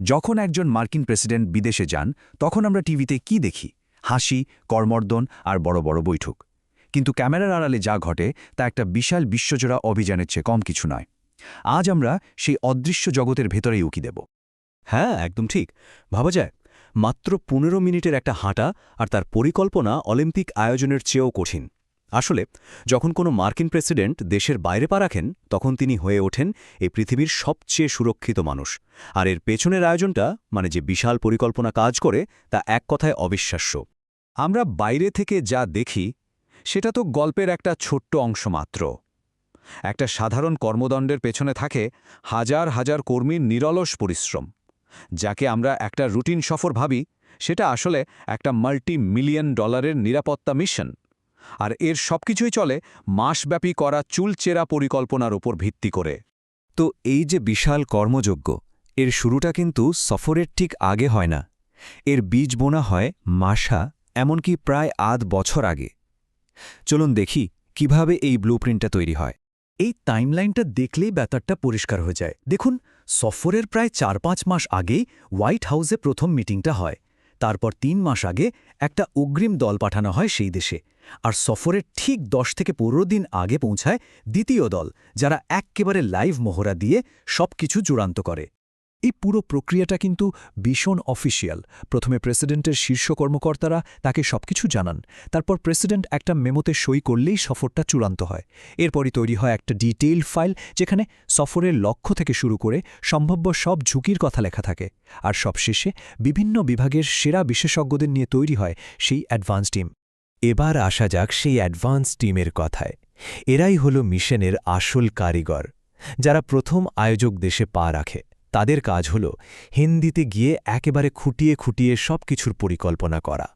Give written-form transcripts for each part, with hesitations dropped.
যখন একজন মার্কিন প্রেসিডেন্ট বিদেশে যান তখন আমরা টিভিতে কি দেখি? হাসি, করমর্দন আর বড় বড় বৈঠক। কিন্তু ক্যামেরার আড়ালে যা ঘটে তা একটা বিশাল বিশ্বজোড়া অভিযানের চেয়ে কম কিছু নয়। আজ আমরা সেই অদৃশ্য জগতের ভেতরেই উকি দেব। হ্যাঁ, একদম ঠিক। ভাবা যায়, মাত্র ১৫ মিনিটের একটা হাঁটা আর তার পরিকল্পনা অলিম্পিক আয়োজনের চেয়েও কঠিন। আসলে যখন কোনো মার্কিন প্রেসিডেন্ট দেশের বাইরে পা রাখেন তখন তিনি হয়ে ওঠেন এই পৃথিবীর সবচেয়ে সুরক্ষিত মানুষ। আর এর পেছনের আয়োজনটা, মানে যে বিশাল পরিকল্পনা কাজ করে, তা এক কথায় অবিশ্বাস্য। আমরা বাইরে থেকে যা দেখি সেটা তো গল্পের একটা ছোট্ট অংশ মাত্র। একটা সাধারণ কর্মদণ্ডের পেছনে থাকে হাজার হাজার কর্মীর নিরলস পরিশ্রম। যাকে আমরা একটা রুটিন সফর ভাবি, সেটা আসলে একটা মাল্টি-মিলিয়ন ডলারের নিরাপত্তা মিশন। আর এর সবকিছুই চলে মাসব্যাপী করা চুলচেরা পরিকল্পনার উপর ভিত্তি করে। তো এই যে বিশাল কর্মযজ্ঞ, এর শুরুটা কিন্তু সফরের ঠিক আগে হয় না। এর বীজ বোনা হয় মাসা, এমনকি প্রায় আধ বছর আগে। চলুন দেখি কিভাবে এই ব্লুপ্রিন্টটা তৈরি হয়। এই টাইমলাইনটা দেখলেই ব্যাপারটা পরিষ্কার হয়ে যায়। দেখুন, সফরের প্রায় ৪-৫ মাস আগেই হোয়াইট হাউসে প্রথম মিটিংটা হয়। তারপর ৩ মাস আগে একটা অগ্রিম দল পাঠানো হয় সেই দেশে। আর সফরের ঠিক ১০ থেকে ১৫ দিন আগে পৌঁছায় দ্বিতীয় দল, যারা এক্কেবারে লাইভ মহড়া দিয়ে সবকিছু চূড়ান্ত করে। এই পুরো প্রক্রিয়াটা কিন্তু ভীষণ অফিসিয়াল। প্রথমে প্রেসিডেন্টের শীর্ষ কর্মকর্তারা তাকে সবকিছু জানান। তারপর প্রেসিডেন্ট একটা মেমোতে সই করলেই সফরটা চূড়ান্ত হয়। এরপরই তৈরি হয় একটা ডিটেইলড ফাইল, যেখানে সফরের লক্ষ্য থেকে শুরু করে সম্ভাব্য সব ঝুঁকির কথা লেখা থাকে। আর সবশেষে বিভিন্ন বিভাগের সেরা বিশেষজ্ঞদের নিয়ে তৈরি হয় সেই অ্যাডভান্স টিম। এবার আসা যাক সেই অ্যাডভান্স টিমের কথায়। এরাই হলো মিশনের আসল কারিগর, যারা প্রথম আয়োজক দেশে পা রাখে। তাদের কাজ হল হিন্দিতে গিয়ে একেবারে খুঁটিয়ে খুঁটিয়ে সবকিছুর পরিকল্পনা করা।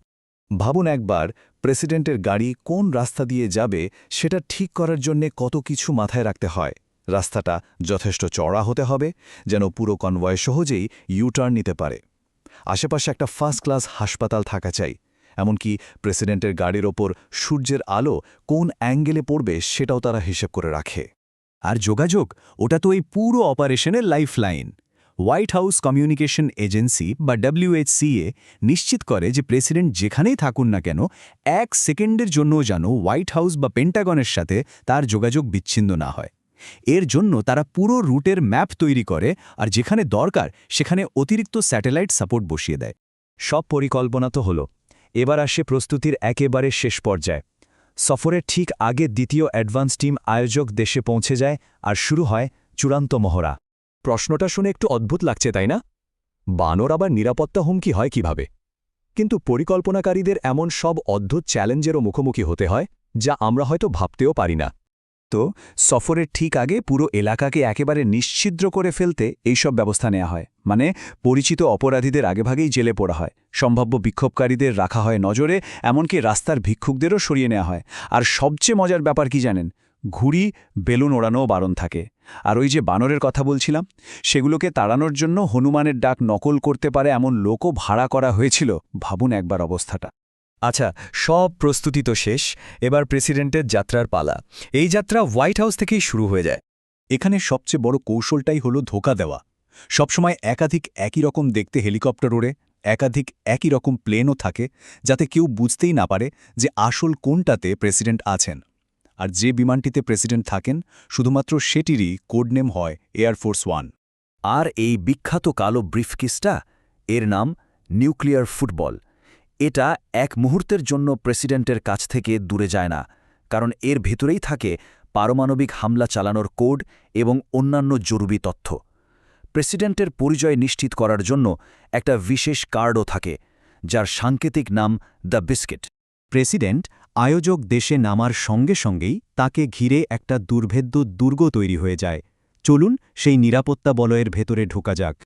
ভাবুন একবার, প্রেসিডেন্টের গাড়ি কোন রাস্তা দিয়ে যাবে সেটা ঠিক করার জন্যে কত কিছু মাথায় রাখতে হয়। রাস্তাটা যথেষ্ট চড়া হতে হবে যেন পুরো কনভয় সহজেই ইউটার্ন নিতে পারে। আশেপাশে একটা ফার্স্ট ক্লাস হাসপাতাল থাকা চাই। এমনকি প্রেসিডেন্টের গাড়ির ওপর সূর্যের আলো কোন অ্যাঙ্গেলে পড়বে সেটাও তারা হিসেব করে রাখে। আর যোগাযোগ, ওটা তো এই পুরো অপারেশনের lifeline. White house communication agency বা WHCA নিশ্চিত করে যে প্রেসিডেন্ট যেখানেই থাকুন না কেন, ১ সেকেন্ডের জন্যও যেন হোয়াইট হাউস বা পেন্টাগনের সাথে তার যোগাযোগ বিচ্ছিন্ন না হয়। এর জন্য তারা পুরো রুটের ম্যাপ তৈরি করে, আর যেখানে দরকার সেখানে অতিরিক্ত স্যাটেলাইট সাপোর্ট বসিয়ে দেয়। সব পরিকল্পনা তো হলো, এবার আসে প্রস্তুতির একেবারে শেষ পর্যায়ে। সফরের ঠিক আগে দ্বিতীয় অ্যাডভান্স টিম আয়োজক দেশে পৌঁছে যায় আর শুরু হয় চূড়ান্ত মহড়া। প্রশ্নটা শুনে একটু অদ্ভুত লাগছে, তাই না? বানর আবার নিরাপত্তা হুমকি হয় কিভাবে? কিন্তু পরিকল্পনাকারীদের এমন সব অদ্ভুত চ্যালেঞ্জেরও মুখোমুখি হতে হয় যা আমরা হয়তো ভাবতেও পারি না। তো সফরের ঠিক আগে পুরো এলাকাকে একেবারে নিশ্ছিদ্র করে ফেলতে এইসব ব্যবস্থা নেওয়া হয়। মানে পরিচিত অপরাধীদের আগেভাগেই জেলে পড়া হয়, সম্ভাব্য বিক্ষোভকারীদের রাখা হয় নজরে, এমনকি রাস্তার ভিক্ষুকদেরও সরিয়ে নেওয়া হয়। আর সবচেয়ে মজার ব্যাপার কি জানেন? ঘুড়ি, বেলুন ওড়ানোও বারণ থাকে। আর ওই যে বানরের কথা বলছিলাম, সেগুলোকে তাড়ানোর জন্য হনুমানের ডাক নকল করতে পারে এমন লোকও ভাড়া করা হয়েছিল। ভাবুন একবার অবস্থাটা। আচ্ছা, সব প্রস্তুতি তো শেষ, এবার প্রেসিডেন্টের যাত্রার পালা। এই যাত্রা হোয়াইট হাউস থেকেই শুরু হয়ে যায়। এখানে সবচেয়ে বড় কৌশলটাই হলো ধোঁকা দেওয়া। সবসময় একাধিক একই রকম দেখতে হেলিকপ্টার ওড়ে, একাধিক একই রকম প্লেনও থাকে, যাতে কেউ বুঝতেই না পারে যে আসল কোনটাতে প্রেসিডেন্ট আছেন। আর যে বিমানটিতে প্রেসিডেন্ট থাকেন, শুধুমাত্র সেটিরই কোডনেম হয় এয়ারফোর্স 1। আর এই বিখ্যাত কালো ব্রিফকেসটা, এর নাম নিউক্লিয়ার ফুটবল। এটা এক মুহূর্তের জন্য প্রেসিডেন্টের কাছ থেকে দূরে যায় না, কারণ এর ভেতরেই থাকে পারমাণবিক হামলা চালানোর কোড এবং অন্যান্য জরুরি তথ্য। প্রেসিডেন্টের পরিচয় নিশ্চিত করার জন্য একটা বিশেষ কার্ডও থাকে, যার সাংকেতিক নাম দ্য বিস্কিট। প্রেসিডেন্ট আয়োজক দেশে নামার সঙ্গে সঙ্গেই তাকে ঘিরে একটা দুর্ভেদ্য দুর্গ তৈরি হয়ে যায়। চলুন সেই নিরাপত্তা বলয়ের ভেতরে ঢোকা যাক।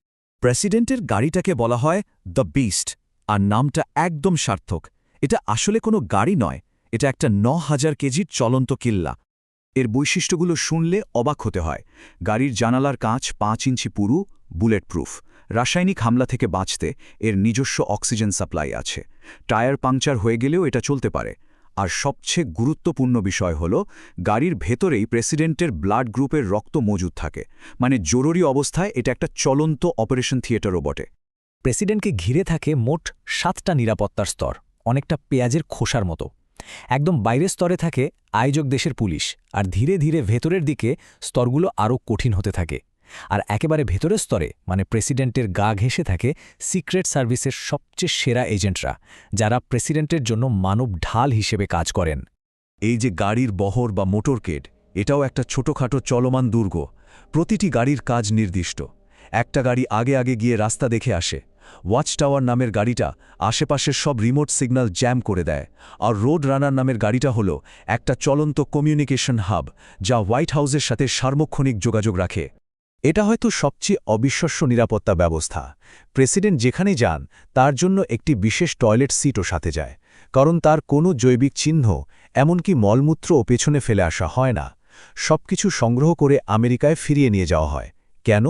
প্রেসিডেন্টের গাড়িটাকে বলা হয় দ্য বিস্ট, আর নামটা একদম সার্থক। এটা আসলে কোনো গাড়ি নয়, এটা একটা ৯,০০০ কেজির চলন্ত কিল্লা। এর বৈশিষ্ট্যগুলো শুনলে অবাক হতে হয়। গাড়ির জানালার কাঁচ ৫ ইঞ্চি পুরু, বুলেট প্রুফ। রাসায়নিক হামলা থেকে বাঁচতে এর নিজস্ব অক্সিজেন সাপ্লাই আছে। টায়ার পাংচার হয়ে গেলেও এটা চলতে পারে। আর সবচেয়ে গুরুত্বপূর্ণ বিষয় হল গাড়ির ভেতরেই প্রেসিডেন্টের ব্লাড গ্রুপের রক্ত মজুদ থাকে, মানে জরুরি অবস্থায় এটা একটা চলন্ত অপারেশন থিয়েটারও বটে। প্রেসিডেন্টকে ঘিরে থাকে মোট 7টা নিরাপত্তার স্তর, অনেকটা পেঁয়াজের খোসার মতো। একদম বাইরের স্তরে থাকে আয়োজক দেশের পুলিশ, আর ধীরে ধীরে ভেতরের দিকে স্তরগুলো আরও কঠিন হতে থাকে। আর একেবারে ভেতরের স্তরে মানে প্রেসিডেন্টের গা ঘেঁষে থাকে সিক্রেট সার্ভিসের সবচেয়ে সেরা এজেন্টরা, যারা প্রেসিডেন্টের জন্য মানব ঢাল হিসেবে কাজ করেন। এই যে গাড়ির বহর বা মোটরকেড, এটাও একটা ছোটখাটো চলমান দুর্গ। প্রতিটি গাড়ির কাজ নির্দিষ্ট। একটা গাড়ি আগে আগে গিয়ে রাস্তা দেখে আসে। ওয়াচ টাওয়ার নামের গাড়িটা আশেপাশের সব রিমোট সিগন্যাল জ্যাম করে দেয়, আর রোড রানার নামের গাড়িটা হলো একটা চলন্ত কমিউনিকেশন হাব, যা হোয়াইট হাউসের সাথে সার্বক্ষণিক যোগাযোগ রাখে। এটা হয়তো সবচেয়ে অবিশ্বাস্য নিরাপত্তা ব্যবস্থা। প্রেসিডেন্ট যেখানে যান তার জন্য একটি বিশেষ টয়লেট সিটও সাথে যায়, কারণ তার কোনো জৈবিক চিহ্ন, এমনকি মলমূত্রও পেছনে ফেলে আসা হয় না। সবকিছু সংগ্রহ করে আমেরিকায় ফিরিয়ে নিয়ে যাওয়া হয়। কেন?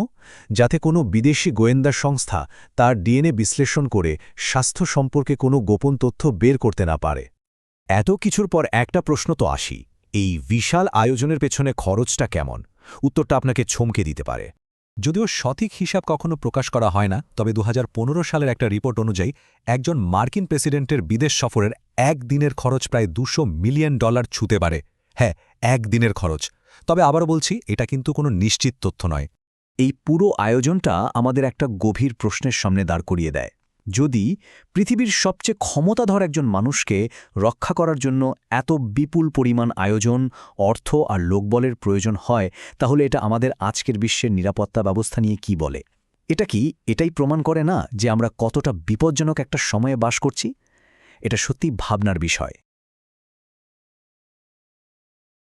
যাতে কোনো বিদেশি গোয়েন্দা সংস্থা তার ডিএনএ বিশ্লেষণ করে স্বাস্থ্য সম্পর্কে কোনো গোপন তথ্য বের করতে না পারে। এত কিছুর পর একটা প্রশ্ন তো আসি, এই বিশাল আয়োজনের পেছনে খরচটা কেমন? উত্তরটা আপনাকে চমকে দিতে পারে। যদিও সঠিক হিসাব কখনো প্রকাশ করা হয় না, তবে 2015 সালের একটা রিপোর্ট অনুযায়ী একজন মার্কিন প্রেসিডেন্টের বিদেশ সফরের একদিনের খরচ প্রায় $200 মিলিয়ন ছুঁতে পারে। হ্যাঁ, একদিনের খরচ। তবে আবারও বলছি, এটা কিন্তু কোনো নিশ্চিত তথ্য নয়। এই পুরো আয়োজনটা আমাদের একটা গভীর প্রশ্নের সামনে দাঁড় করিয়ে দেয়। যদি পৃথিবীর সবচেয়ে ক্ষমতাধর একজন মানুষকে রক্ষা করার জন্য এত বিপুল পরিমাণ আয়োজন, অর্থ আর লোকবলের প্রয়োজন হয়, তাহলে এটা আমাদের আজকের বিশ্বের নিরাপত্তা ব্যবস্থা নিয়ে কি বলে? এটা কি এটাই প্রমাণ করে না যে আমরা কতটা বিপজ্জনক একটা সময়ে বাস করছি? এটা সত্যি ভাবনার বিষয়।